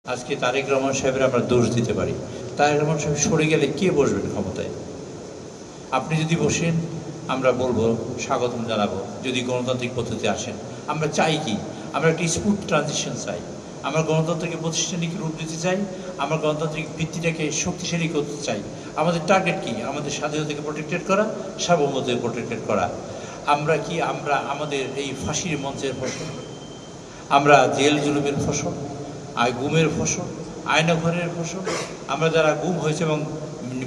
আজকে তারেক রহমান সাহেবের আমরা দোষ দিতে পারি। তারেক রহমান সাহেব সরে গেলে কে বসবেন ক্ষমতায়? আপনি যদি বসেন আমরা বলবো স্বাগতম জানাবো, যদি গণতান্ত্রিক পদ্ধতি আসেন। আমরা চাই কি? আমরা একটি স্মুথ ট্রানজিশন চাই। আমরা গণতন্ত্রকে প্রতিষ্ঠানিক রূপ দিতে চাই। আমরা গণতান্ত্রিক ভিত্তিটাকে শক্তিশালী করতে চাই। আমাদের টার্গেট কি? আমাদের স্বাধীনতাকে প্রোটেক্টেড করা, সার্বভৌমত্বকে প্রোটেক্টেড করা। আমরা কি আমাদের এই ফাঁসির মঞ্চের ফসল, আমরা জেল জুলুমের ফসল, গুমের ফসল, আয়নাঘরের ফসল। আমরা যারা গুম হয়েছে এবং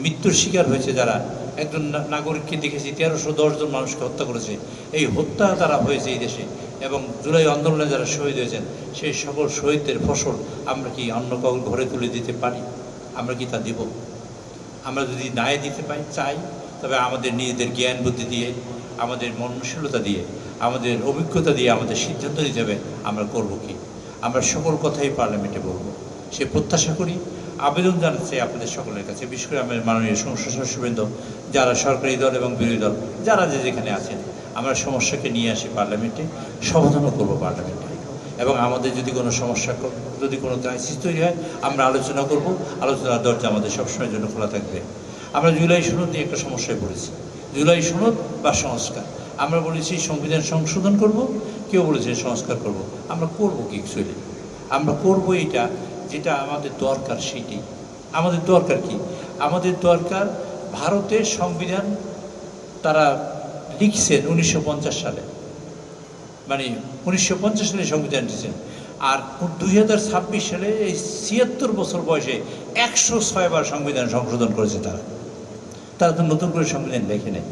মৃত্যুর শিকার হয়েছে, যারা একজন নাগরিককে দেখেছি 1310 জন মানুষকে হত্যা করেছে, এই হত্যা তারা হয়েছে এই দেশে, এবং জুলাই আন্দোলনে যারা শহীদ হয়েছেন সেই সকল শহীদদের ফসল আমরা কি অন্য কাউর ঘরে তুলে দিতে পারি? আমরা কি তা দেব? আমরা যদি ন্যায় দিতে চাই, তবে আমাদের নিজেদের জ্ঞান বুদ্ধি দিয়ে, আমাদের মননশীলতা দিয়ে, আমাদের অভিজ্ঞতা দিয়ে আমাদের সিদ্ধান্ত নিতে হবে আমরা করব কি। আমরা সকল কথাই পার্লামেন্টে বলবো, সে প্রত্যাশা করি। আবেদন জানাচ্ছি আপনাদের সকলের কাছে, বিশেষ করে আমাদের মাননীয় সংসদ সদস্যবৃন্দ, যারা সরকারি দল এবং বিরোধী দল, যারা যেখানে আছেন, আমরা সমস্যাকে নিয়ে আসি পার্লামেন্টে, সমাধানও করবো পার্লামেন্টে। এবং আমাদের যদি কোনো সমস্যা, যদি কোনো ক্রাইসিস তৈরি হয়, আমরা আলোচনা করব। আলোচনার দরজা আমাদের সবসময়ের জন্য খোলা থাকবে। আমরা জুলাই সনদ নিয়ে একটা সমস্যায় পড়েছি। জুলাই সনদ বা সংস্কার, আমরা বলেছি সংবিধান সংশোধন করব, কেউ বলেছে সংস্কার করব। আমরা করব কি? অ্যাকচুয়ালি আমরা করব এটা যেটা আমাদের দরকার, সেইটাই আমাদের দরকার। কি আমাদের দরকার? ভারতের সংবিধান তারা লিখছেন 1950 সালে, মানে 1950 সালে সংবিধান দিয়েছেন, আর 2026 সালে এই 76 বছর বয়সে 106 বার সংবিধান সংশোধন করেছে তারা তো নতুন করে সংবিধান লেখে নেই।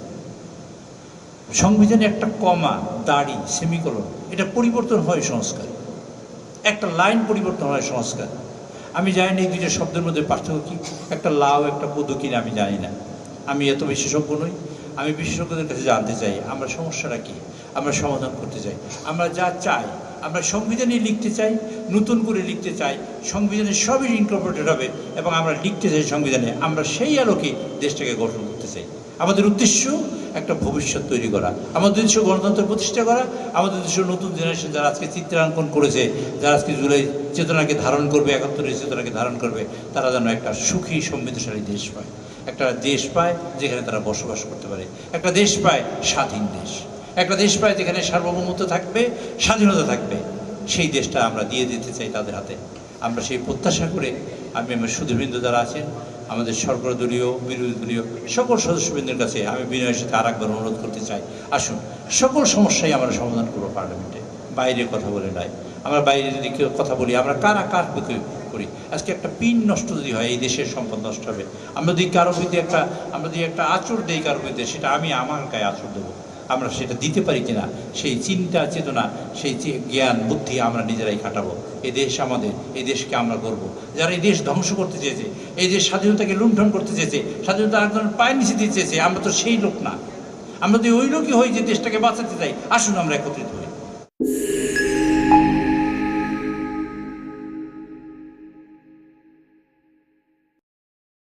সংবিধানে একটা কমা, দাড়ি, সেমিকোলন, এটা পরিবর্তন হয় সংস্কার। একটা লাইন পরিবর্তন হয় সংস্কার। আমি জানি না এই দুইটা শব্দের মধ্যে পার্থক্য কী। একটা লাউ, একটা পদু কিনা আমি জানি না, আমি এত বিশেষজ্ঞ নই। আমি বিশেষজ্ঞদের কাছে জানতে চাই আমরা সমস্যাটা কী, আমরা সমাধান করতে চাই। আমরা যা চাই, আমরা সংবিধানে লিখতে চাই, নতুন করে লিখতে চাই, সংবিধানে সবই ইনকর্পোরেটেড হবে, এবং আমরা লিখতে চাই সংবিধানে, আমরা সেই আলোকে দেশটাকে গঠন করতে চাই। আমাদের উদ্দেশ্য একটা ভবিষ্যৎ তৈরি করা, আমাদের উদ্দেশ্য গণতন্ত্র প্রতিষ্ঠা করা, আমাদের উদ্দেশ্য নতুন জেনারেশন যারা আজকে চিত্রাঙ্কন করেছে, যারা আজকে জুলাই চেতনাকে ধারণ করবে, 71-এর চেতনাকে ধারণ করবে, তারা যেন একটা সুখী সমৃদ্ধশালী দেশ পায়, একটা দেশ পায় যেখানে তারা বসবাস করতে পারে, একটা দেশ পায় স্বাধীন দেশ, একটা দেশ পায় যেখানে সার্বভৌমত্ব থাকবে, স্বাধীনতা থাকবে। সেই দেশটা আমরা দিয়ে দিতে চাই তাদের হাতে। আমরা সেই প্রত্যাশা করে আমি আমার সুধীবৃন্দ যারা আছেন, আমাদের সরকার দলীয়, বিরোধী দলীয় সকল সদস্যবৃন্দের কাছে আমি বিনয়ের সাথে আরেকবার অনুরোধ করতে চাই, আসুন সকল সমস্যাই আমরা সমাধান করবো পার্লামেন্টে। বাইরে কথা বলে নাই, আমরা বাইরে যদি কেউ কথা বলি, আমরা কার পক্ষে করি। আজকে একটা পিন নষ্ট যদি হয়, এই দেশের সম্পদ নষ্ট হবে। আমরা যদি একটা আঁচড় দেই কারো বিরুদ্ধে, সেটা আমি আমার গায়ে আঁচড় দেবো। আমরা সেটা দিতে পারি কিনা, সেই চিন্তা চেতনা, সেই জ্ঞান বুদ্ধি আমরা নিজেরাই খাটাবো। এই দেশ আমাদের, এই দেশকে আমরা করবো। যারা এই দেশ ধ্বংস করতে চেয়েছে, এই দেশ স্বাধীনতাকে লুণ্ঠন করতে চেয়েছে, স্বাধীনতা একজনের পায়ের নিচে দিতে চেয়েছে, আমরা তো সেই লোক না। আমরা যদি ওই লোকই হই যে দেশটাকে বাঁচাতে চাই, আসুন আমরা একত্রিত হই।